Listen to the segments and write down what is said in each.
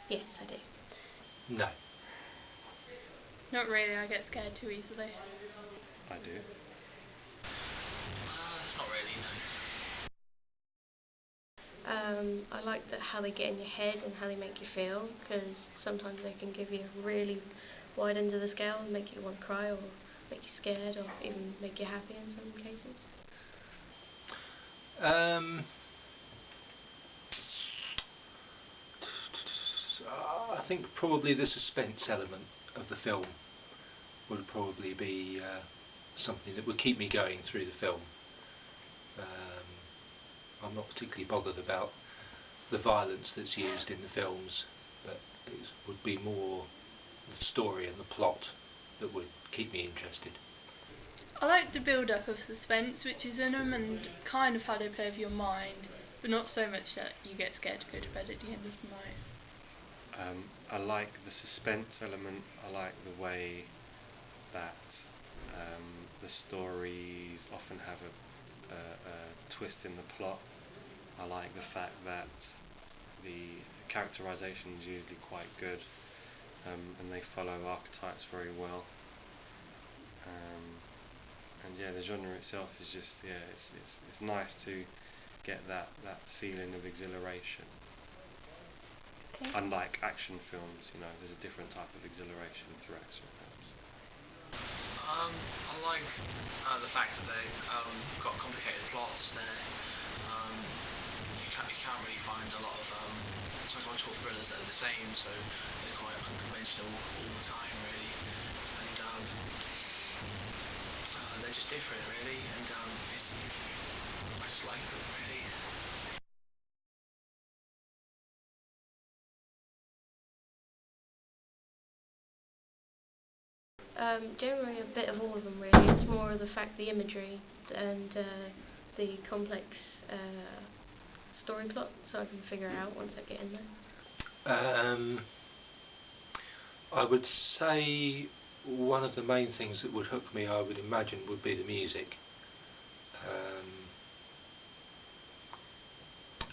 Yes, I do. No. Not really, I get scared too easily. I do. Not really, no. I like how they get in your head and how they make you feel, because sometimes they can give you a really wide end of the scale and make you want to cry or make you scared or even make you happy in some cases. I think probably the suspense element of the film would probably be something that would keep me going through the film. I'm not particularly bothered about the violence that's used in the films, but it would be more the story and the plot that would keep me interested. I like the build-up of suspense which is in them, and kind of how they play with your mind, but not so much that you get scared to go to bed at the end of the night. I like the suspense element. I like the way that the stories often have a twist in the plot. I like the fact that the characterization is usually quite good, and they follow archetypes very well. And yeah, the genre itself is just it's nice to get that feeling of exhilaration. Okay. Unlike action films, there's a different type of exhilaration through action films. I like the fact that they've got complicated plots there. You can't really find a lot of psychological thrillers that are the same, so they're quite unconventional all the time, really. And they're just different, really, and I just like them, really. Generally a bit of all of them really. It's more of the fact, the imagery and the complex story plot, so I can figure it out once I get in there. I would say one of the main things that would hook me, I would imagine, would be the music.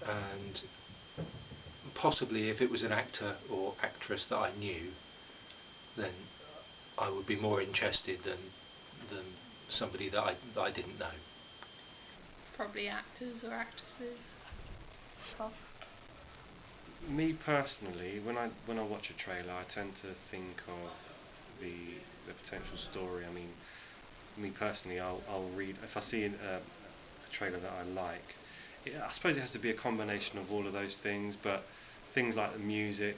And possibly if it was an actor or actress that I knew, then I would be more interested than somebody that I didn't know. Probably actors or actresses. Me personally, when I watch a trailer, I tend to think of the potential story. I mean, me personally, I'll read if I see a trailer that I like. I suppose it has to be a combination of all of those things, but things like the music,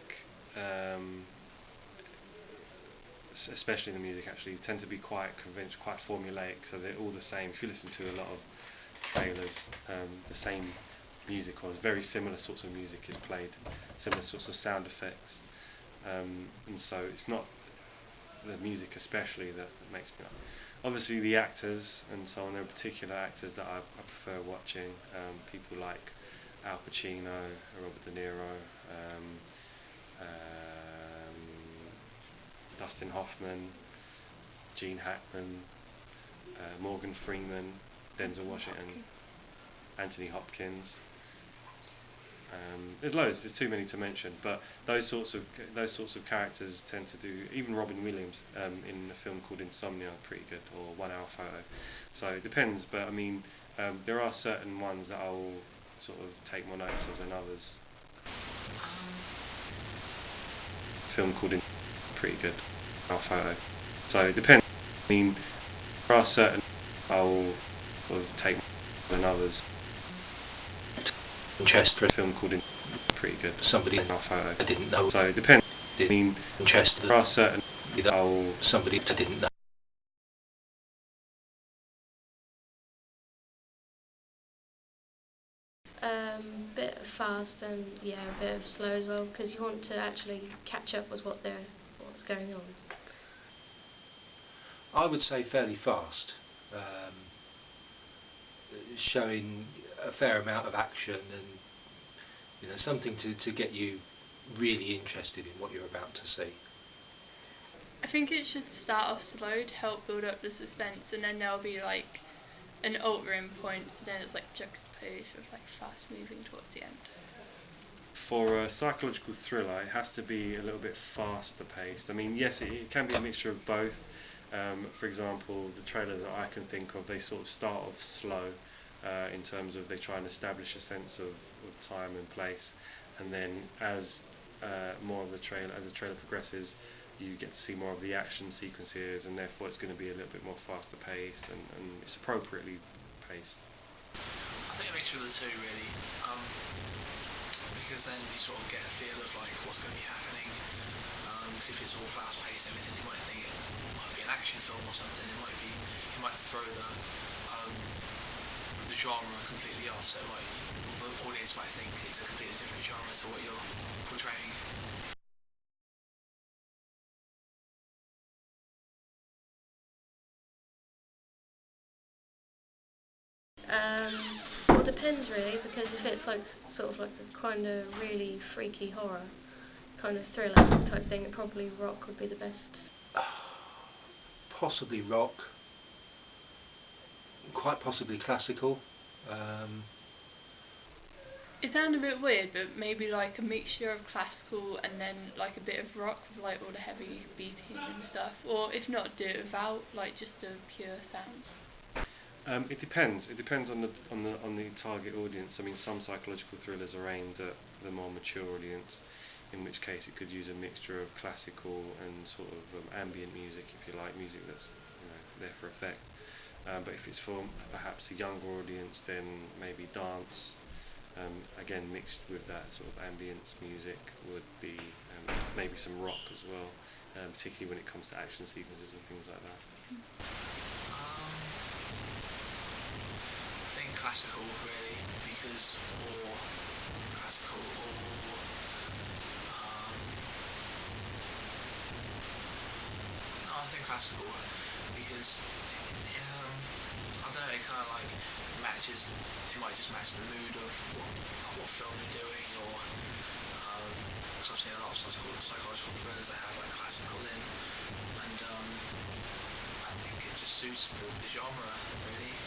especially the music, actually tend to be quite conventional, quite formulaic. So they're all the same. If you listen to a lot of trailers, the same music or very similar sorts of music is played, similar sorts of sound effects, and so it's not the music especially that makes me. Obviously the actors and so on, there are particular actors that I prefer watching, people like Al Pacino, Robert De Niro, Dustin Hoffman, Gene Hackman, Morgan Freeman, Denzel Washington, Anthony Hopkins. There's loads. There's too many to mention, but those sorts of characters tend to do. Even Robin Williams in a film called Insomnia, pretty good, or 1 Hour Photo. So it depends, but I mean, there are certain ones that I'll sort of take more notice of than others. Film called pretty good, 1 Hour Photo. So it depends. I mean, there are certain I'll sort of take more than others. Manchester, a film called pretty good. Somebody in our photo. I didn't know. So it depends. I mean, Manchester, there are certain that somebody I didn't know. Bit fast and a bit of slow as well, because you want to actually catch up with what's going on. I would say fairly fast, showing a fair amount of action and something to get you really interested in what you're about to see. I think it should start off slow to help build up the suspense, and then there'll be like an altering point, so then it's like juxtaposed with like fast moving towards the end. For a psychological thriller, it has to be a little bit faster paced. I mean, yes, it can be a mixture of both. For example, the trailer that I can think of, they sort of start off slow in terms of they try and establish a sense of time and place, and then as the trailer progresses, you get to see more of the action sequences, and therefore it's going to be a little bit more faster paced, and it's appropriately paced. I think a mixture of the two really, because then you sort of get a feel of like what's going to be happening. If it's all fast paced and everything, you might think it might be an action film or something. It might throw the genre completely off. So the audience might think it's a completely different genre to what you're portraying. Well, it depends really, because if it's like sort of like a kind of really freaky horror kind of thriller type thing, probably rock would be the best. Possibly rock, quite possibly classical. It sounds a bit weird, but maybe like a mixture of classical and then like a bit of rock with like all the heavy beating and stuff, or if not, do it without, like just the pure sounds. It depends. It depends on the target audience. I mean, some psychological thrillers are aimed at the more mature audience, in which case it could use a mixture of classical and sort of ambient music, if you like, music that's there for effect. But if it's for perhaps a younger audience, then maybe dance, again mixed with that sort of ambience music, would be maybe some rock as well, particularly when it comes to action sequences and things like that. Classical really, because or classical or no, I think classical because I don't know, it kind of like matches. It might just match the mood of what film you're doing, or because I've seen a lot of psychological thrillers that have like classical in, and I think it just suits the genre really.